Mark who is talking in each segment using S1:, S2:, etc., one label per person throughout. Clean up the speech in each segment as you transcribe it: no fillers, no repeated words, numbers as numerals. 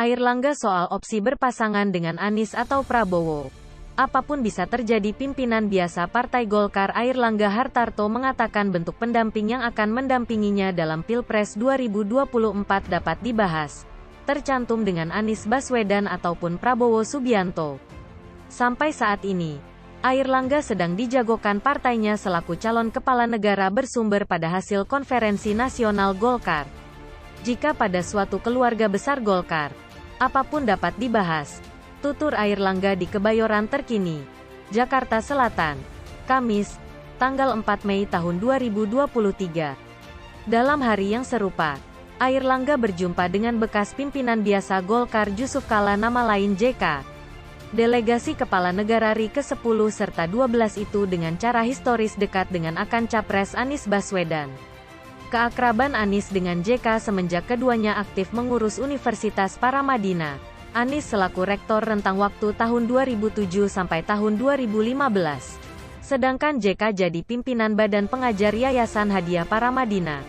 S1: Airlangga soal opsi berpasangan dengan Anies atau Prabowo. Apapun bisa terjadi. Pimpinan biasa Partai Golkar Airlangga Hartarto mengatakan bentuk pendamping yang akan mendampinginya dalam Pilpres 2024 dapat dibahas, tercantum dengan Anies Baswedan ataupun Prabowo Subianto. Sampai saat ini, Airlangga sedang dijagokan partainya selaku calon kepala negara bersumber pada hasil konferensi nasional Golkar. Jika pada suatu keluarga besar Golkar, apapun dapat dibahas, tutur Airlangga di Kebayoran Terkini, Jakarta Selatan, Kamis, tanggal 4 Mei tahun 2023. Dalam hari yang serupa, Airlangga berjumpa dengan bekas pimpinan biasa Golkar Jusuf Kalla nama lain JK. Delegasi Kepala Negara RI ke-10 serta 12 itu dengan cara historis dekat dengan akan Capres Anies Baswedan. Keakraban Anies dengan JK semenjak keduanya aktif mengurus Universitas Paramadina. Anies selaku rektor rentang waktu tahun 2007 sampai tahun 2015. Sedangkan JK jadi pimpinan badan pengajar Yayasan Hadiah Paramadina.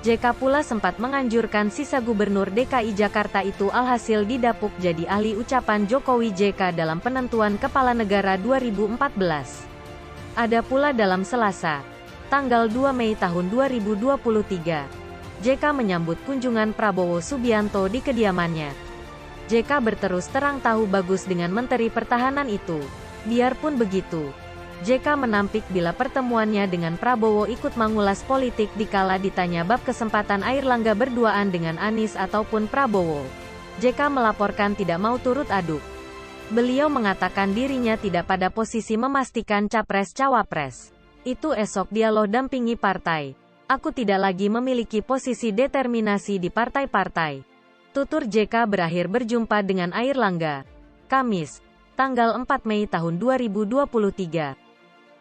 S1: JK pula sempat menganjurkan sisa Gubernur DKI Jakarta itu alhasil didapuk jadi ahli ucapan Jokowi JK dalam penentuan Kepala Negara 2014. Ada pula dalam Selasa, tanggal 2 Mei tahun 2023, JK menyambut kunjungan Prabowo Subianto di kediamannya. JK berterus terang tahu bagus dengan Menteri Pertahanan itu. Biarpun begitu, JK menampik bila pertemuannya dengan Prabowo ikut mengulas politik dikala ditanya bab kesempatan Airlangga berduaan dengan Anies ataupun Prabowo. JK melaporkan tidak mau turut aduk. Beliau mengatakan dirinya tidak pada posisi memastikan capres-cawapres. Itu esok dia loh dampingi partai. Aku tidak lagi memiliki posisi determinasi di partai-partai. Tutur JK berakhir berjumpa dengan Airlangga. Kamis, tanggal 4 Mei tahun 2023.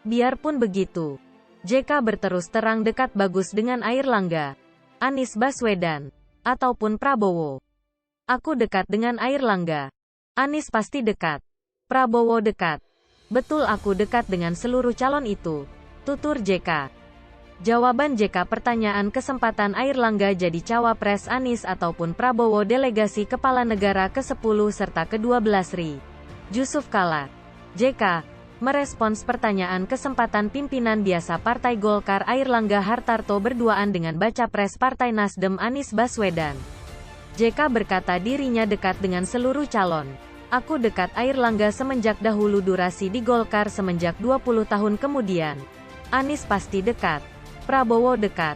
S1: Biarpun begitu, JK berterus terang dekat bagus dengan Airlangga, Anies Baswedan, ataupun Prabowo. Aku dekat dengan Airlangga. Anies pasti dekat. Prabowo dekat. Betul aku dekat dengan seluruh calon itu. Tutur JK. Jawaban JK pertanyaan kesempatan Airlangga jadi cawapres Anies ataupun Prabowo delegasi Kepala Negara ke-10 serta ke-12 RI. Jusuf Kalla. JK merespons pertanyaan kesempatan pimpinan biasa Partai Golkar Airlangga Hartarto berduaan dengan baca pres Partai Nasdem Anies Baswedan. JK berkata dirinya dekat dengan seluruh calon. Aku dekat Airlangga semenjak dahulu durasi di Golkar semenjak 20 tahun kemudian. Anies pasti dekat. Prabowo dekat.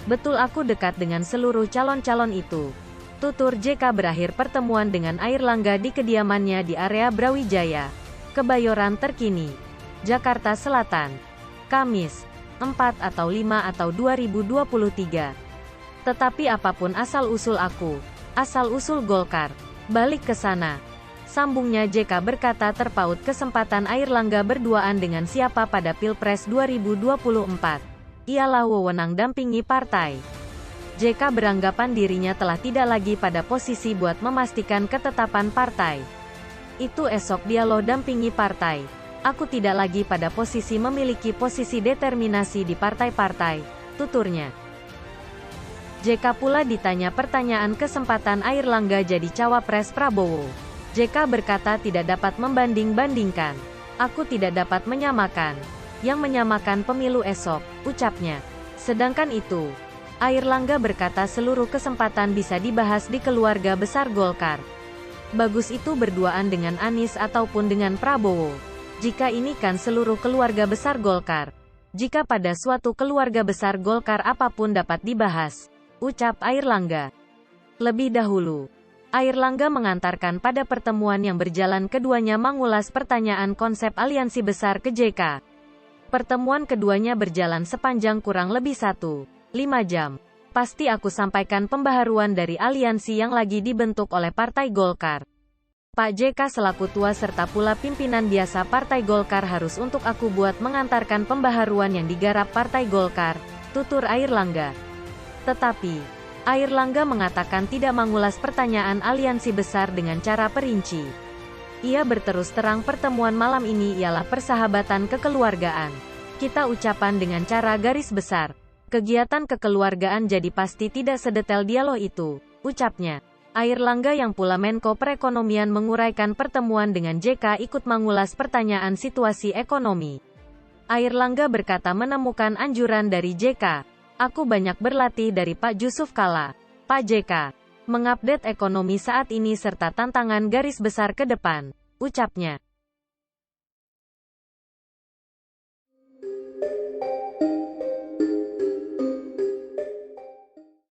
S1: Betul aku dekat dengan seluruh calon-calon itu. Tutur JK berakhir pertemuan dengan Airlangga di kediamannya di area Brawijaya, Kebayoran Terkini, Jakarta Selatan. Kamis, 4 atau 5 atau 2023. Tetapi apapun asal-usul aku, asal-usul Golkar, balik ke sana. Sambungnya JK berkata terpaut kesempatan Airlangga berduaan dengan siapa pada Pilpres 2024. Ialah wewenang dampingi partai. JK beranggapan dirinya telah tidak lagi pada posisi buat memastikan ketetapan partai. Itu esok dia loh dampingi partai. Aku tidak lagi pada posisi memiliki posisi determinasi di partai-partai, tuturnya. JK pula ditanya pertanyaan kesempatan Airlangga jadi cawapres Prabowo. JK berkata tidak dapat membanding-bandingkan. Aku tidak dapat menyamakan. Yang menyamakan pemilu esok, ucapnya. Sedangkan itu, Airlangga berkata seluruh kesempatan bisa dibahas di keluarga besar Golkar. Bagus itu berduaan dengan Anies ataupun dengan Prabowo. Jika ini kan seluruh keluarga besar Golkar. Jika pada suatu keluarga besar Golkar apapun dapat dibahas, ucap Airlangga. Lebih dahulu, Airlangga mengantarkan pada pertemuan yang berjalan keduanya mengulas pertanyaan konsep aliansi besar ke JK. Pertemuan keduanya berjalan sepanjang kurang lebih 1,5 jam. Pasti aku sampaikan pembaharuan dari aliansi yang lagi dibentuk oleh Partai Golkar. Pak JK selaku tua serta pula pimpinan biasa Partai Golkar harus untuk aku buat mengantarkan pembaharuan yang digarap Partai Golkar, tutur Airlangga. Tetapi Airlangga mengatakan tidak mengulas pertanyaan aliansi besar dengan cara perinci. Ia berterus terang pertemuan malam ini ialah persahabatan kekeluargaan. Kita ucapan dengan cara garis besar. Kegiatan kekeluargaan jadi pasti tidak sedetail dialog itu, ucapnya. Airlangga yang pula Menko Perekonomian menguraikan pertemuan dengan JK ikut mengulas pertanyaan situasi ekonomi. Airlangga berkata menemukan anjuran dari JK. Aku banyak berlatih dari Pak Jusuf Kalla. Pak JK mengupdate ekonomi saat ini serta tantangan garis besar ke depan, ucapnya.